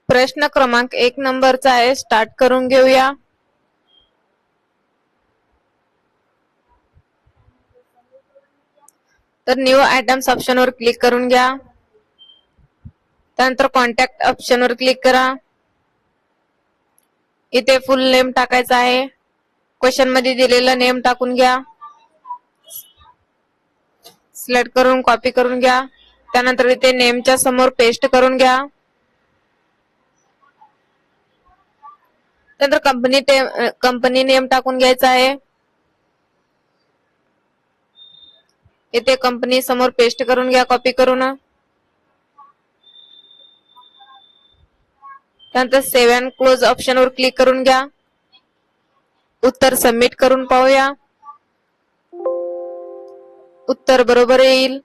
प्रश्न क्रमांक 1 नंबरचा आहे. स्टार्ट करून घेऊया. तर न्यू आयटम्स ऑप्शनवर क्लिक करून घ्या. त्यानंतर कॉन्टॅक्ट ऑप्शनवर क्लिक करा. इथे फुल नेम टाकायचा आहे. क्वेश्चन मध्ये दिलेलं नेम टाकून घ्या. सिलेक्ट करून कॉपी करून घ्या. त्यानंतर इथे नेमच्या समोर पेस्ट करून घ्या. त्यानंतर कंपनी नेम टाकून घ्यायचा आहे. इथे कंपनी समोर पेस्ट करून घ्या कॉपी करून. त्यानंतर सेव्ह अँड क्लोज ऑप्शनवर क्लिक करून घ्या. उत्तर सबमिट करून पाहूया. उत्तर बरोबर येईल.